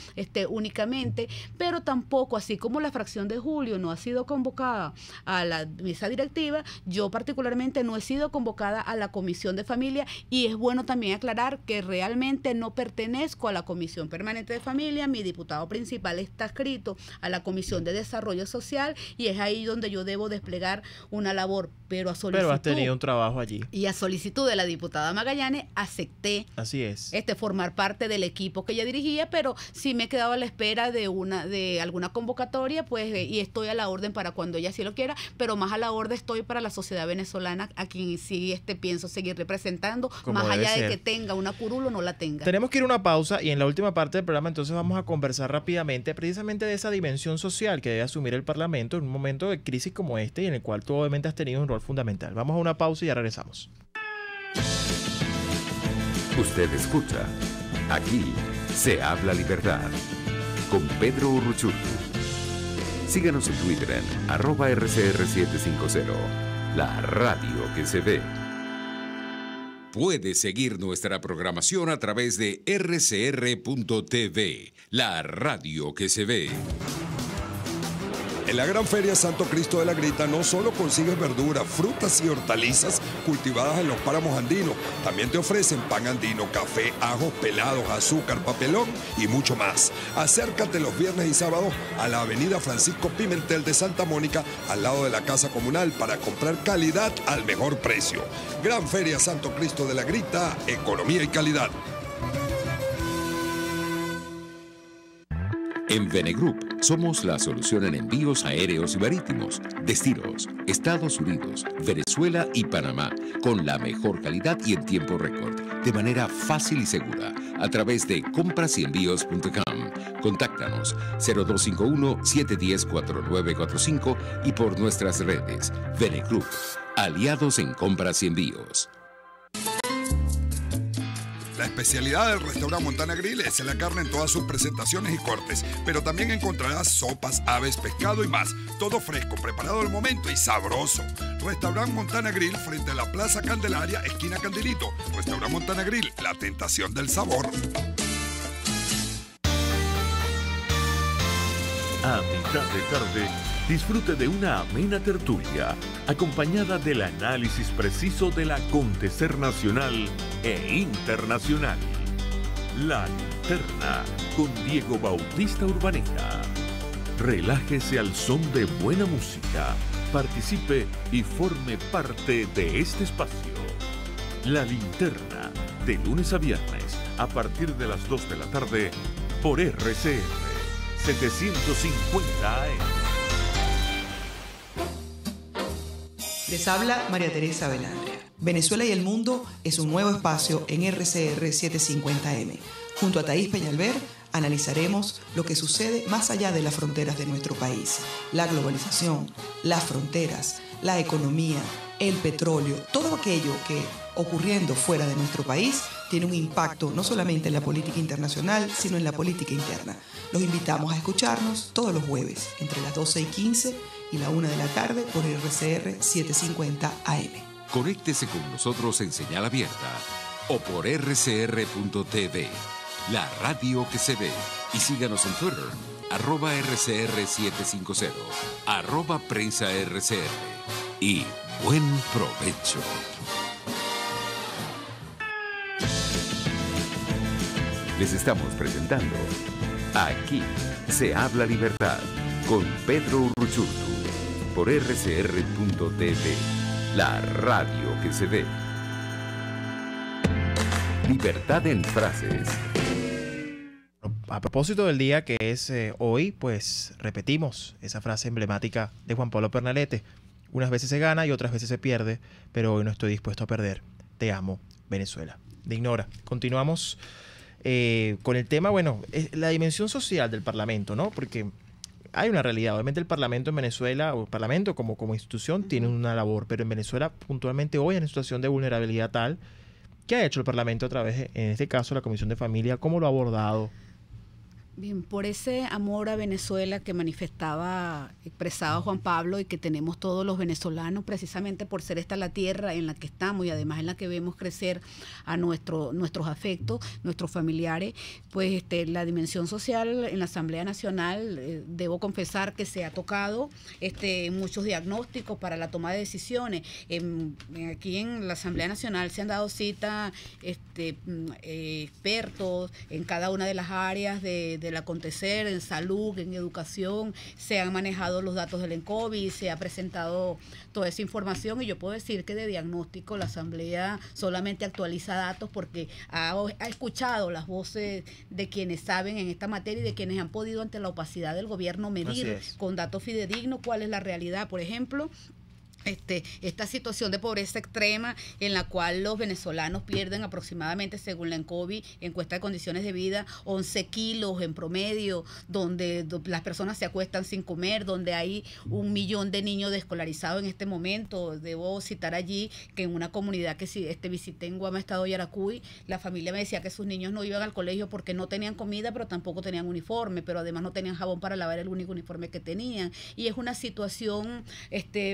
Speaker 8: únicamente, pero tampoco, así como la fracción de Julio no ha sido convocada a la mesa directiva, yo particularmente no he sido convocada a la Comisión de Familia, y es bueno también aclarar que realmente no pertenezco a la Comisión Permanente de Familia. Mi diputado principal está adscrito a la Comisión de Desarrollo Social, y es ahí donde yo debo desplegar una labor, pero a solicitud.
Speaker 2: Pero has tenido un trabajo allí.
Speaker 8: Y a solicitud de la diputada Magallanes acepté.
Speaker 2: Así es.
Speaker 8: Formar parte del equipo que ella dirigía, pero sí me he quedado a la espera de alguna convocatoria, pues, y estoy a la orden para cuando ella sí lo quiera, pero más a la orden estoy para la sociedad venezolana, a quien sí pienso seguir representando, como más allá de que tenga una curul o no la tenga.
Speaker 2: Tenemos que ir a una pausa, y en la última parte del programa entonces vamos a conversar rápidamente precisamente de esa dimensión social que debe asumir el Parlamento en un momento de crisis como este, y en el cual tú obviamente has tenido un rol fundamental. Vamos a una pausa y ya regresamos.
Speaker 1: Usted escucha, aquí se habla libertad, con Pedro Urruchurtu. Síganos en Twitter en @RCR750, la radio que se ve.
Speaker 3: Puedes seguir nuestra programación a través de rcr.tv, la radio que se ve.
Speaker 10: En la Gran Feria Santo Cristo de la Grita no solo consigues verduras, frutas y hortalizas cultivadas en los páramos andinos, también te ofrecen pan andino, café, ajos pelados, azúcar, papelón y mucho más. Acércate los viernes y sábados a la avenida Francisco Pimentel de Santa Mónica, al lado de la Casa Comunal, para comprar calidad al mejor precio. Gran Feria Santo Cristo de la Grita, economía y calidad.
Speaker 3: En Venegroup somos la solución en envíos aéreos y marítimos, destinos, Estados Unidos, Venezuela y Panamá, con la mejor calidad y en tiempo récord, de manera fácil y segura, a través de comprasenvíos.com. Contáctanos 0251-710-4945 y por nuestras redes. Venegroup, aliados en compras y envíos.
Speaker 10: La especialidad del restaurante Montana Grill es la carne en todas sus presentaciones y cortes, pero también encontrarás sopas, aves, pescado y más. Todo fresco, preparado al momento y sabroso. Restaurante Montana Grill frente a la Plaza Candelaria, esquina Candelito. Restaurante Montana Grill, la tentación del sabor.
Speaker 7: A mitad de tarde, disfrute de una amena tertulia, acompañada del análisis preciso del acontecer nacional e internacional. La Linterna, con Diego Bautista Urbaneta. Relájese al son de buena música, participe y forme parte de este espacio. La Linterna, de lunes a viernes, a partir de las 2 de la tarde, por RCR 750 AM.
Speaker 12: Les habla María Teresa Belandria. Venezuela y el mundo es un nuevo espacio en RCR 750M. Junto a Thaís Peñalver analizaremos lo que sucede más allá de las fronteras de nuestro país. La globalización, las fronteras, la economía, el petróleo, todo aquello que ocurriendo fuera de nuestro país tiene un impacto no solamente en la política internacional, sino en la política interna. Los invitamos a escucharnos todos los jueves entre las 12:15 y la 1 de la tarde por RCR 750 AM.
Speaker 3: Conéctese con nosotros en señal abierta o por rcr.tv, la radio que se ve. Y síganos en Twitter, @RCR750, @PrensaRCR. Y buen provecho.
Speaker 1: Les estamos presentando Aquí se habla libertad, con Pedro Urruchurtu, por rcr.tv, la radio que se ve. Libertad en frases.
Speaker 2: a propósito del día que es hoy, pues repetimos esa frase emblemática de Juan Pablo Pernalete. Unas veces se gana y otras veces se pierde, pero hoy no estoy dispuesto a perder. Te amo, Venezuela. De Ignora. Continuamos con el tema, bueno, la dimensión social del Parlamento, ¿no? Porque hay una realidad. Obviamente el Parlamento en Venezuela, o el Parlamento como institución, tiene una labor, pero en Venezuela puntualmente hoy en situación de vulnerabilidad tal. ¿Qué ha hecho el Parlamento a través, en este caso, la Comisión de Familia? ¿Cómo lo ha abordado?
Speaker 8: Bien, por ese amor a Venezuela que expresaba Juan Pablo y que tenemos todos los venezolanos, precisamente por ser esta la tierra en la que estamos y además en la que vemos crecer a nuestros afectos, nuestros familiares, pues la dimensión social en la Asamblea Nacional, debo confesar que se ha tocado muchos diagnósticos para la toma de decisiones. Aquí en la Asamblea Nacional se han dado cita expertos en cada una de las áreas del acontecer, en salud, en educación, se han manejado los datos del ENCOVI, se ha presentado toda esa información y yo puedo decir que de diagnóstico la Asamblea solamente actualiza datos porque ha escuchado las voces de quienes saben en esta materia y de quienes han podido ante la opacidad del gobierno medir con datos fidedignos cuál es la realidad. Por ejemplo, esta situación de pobreza extrema en la cual los venezolanos pierden aproximadamente, según la ENCOVI, encuesta de condiciones de vida, 11 kilos en promedio, donde las personas se acuestan sin comer, donde hay 1 millón de niños desescolarizados en este momento. Debo citar allí que en una comunidad que visité en Guama, estado Yaracuy, la familia me decía que sus niños no iban al colegio porque no tenían comida, pero tampoco tenían uniforme, pero además no tenían jabón para lavar el único uniforme que tenían. Y es una situación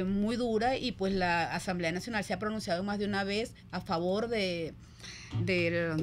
Speaker 8: muy dura. Y pues la Asamblea Nacional se ha pronunciado más de una vez a favor del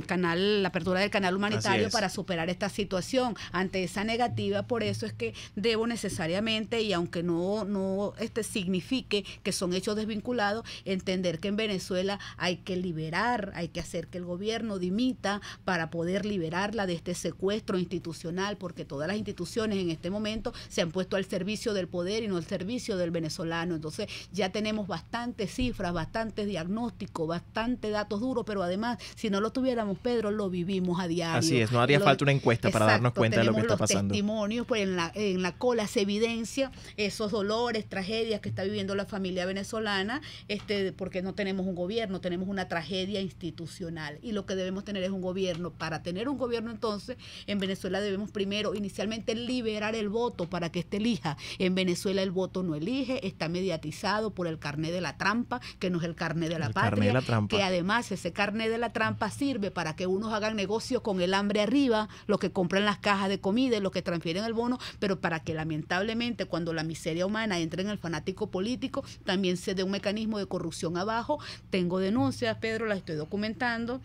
Speaker 8: canal, la apertura del canal humanitario para superar esta situación. Ante esa negativa, por eso es que debo necesariamente, y aunque no signifique que son hechos desvinculados, entender que en Venezuela hay que liberar, hay que hacer que el gobierno dimita para poder liberarla de este secuestro institucional, porque todas las instituciones en este momento se han puesto al servicio del poder y no al servicio del venezolano. Entonces ya tenemos bastantes cifras, bastantes diagnósticos, bastantes datos duros, pero además, si no lo tuviéramos, Pedro, lo vivimos a diario.
Speaker 2: Así es, no haría falta una encuesta para darnos cuenta de lo que está pasando.
Speaker 8: Testimonios, pues en la cola se evidencia esos dolores, tragedias que está viviendo la familia venezolana, porque no tenemos un gobierno, tenemos una tragedia institucional. Y lo que debemos tener es un gobierno. Para tener un gobierno, entonces, en Venezuela debemos primero, inicialmente, liberar el voto para que elija. En Venezuela el voto no elige, está mediatizado por el carné de la trampa, que no es el carné de la patria, que además ese carné de la trampa sirve para que unos hagan negocio con el hambre arriba, los que compran las cajas de comida, los que transfieren el bono, pero para que lamentablemente cuando la miseria humana entre en el fanático político, también se dé un mecanismo de corrupción abajo. Tengo denuncias, Pedro, las estoy documentando,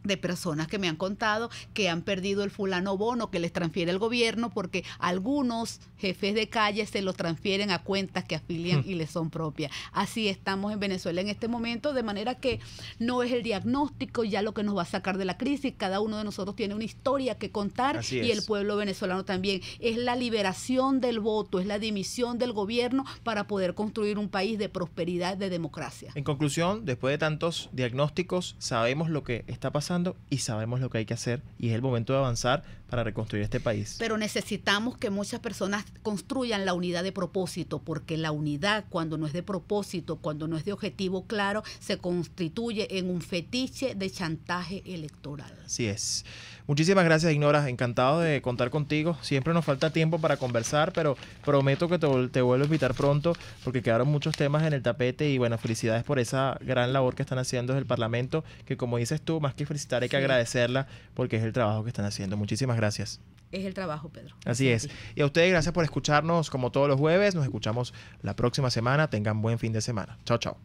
Speaker 8: de personas que me han contado que han perdido el fulano bono que les transfiere el gobierno porque algunos jefes de calle se lo transfieren a cuentas que afilian y les son propias. Así estamos en Venezuela en este momento, de manera que no es el diagnóstico ya lo que nos va a sacar de la crisis. Cada uno de nosotros tiene una historia que contar y el pueblo venezolano también. Es la liberación del voto, es la dimisión del gobierno para poder construir un país de prosperidad, de democracia.
Speaker 2: En conclusión, después de tantos diagnósticos, sabemos lo que está pasando y sabemos lo que hay que hacer y es el momento de avanzar para reconstruir este país.
Speaker 8: Pero necesitamos que muchas personas construyan la unidad de propósito, porque la unidad, cuando no es de propósito, cuando no es de objetivo claro, se constituye en un fetiche de chantaje electoral.
Speaker 2: Así es. Muchísimas gracias, Ignora. Encantado de contar contigo. Siempre nos falta tiempo para conversar, pero prometo que te vuelvo a invitar pronto porque quedaron muchos temas en el tapete y bueno, felicidades por esa gran labor que están haciendo desde el Parlamento, que como dices tú, más que felicitar hay que agradecerla porque es el trabajo que están haciendo. Muchísimas gracias.
Speaker 8: Es el trabajo, Pedro.
Speaker 2: Así es. Y a ustedes, gracias por escucharnos como todos los jueves. Nos escuchamos la próxima semana. Tengan buen fin de semana. Chao, chao.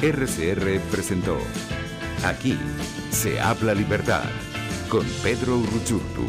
Speaker 1: RCR presentó Aquí se habla libertad con Pedro Uruchurtu.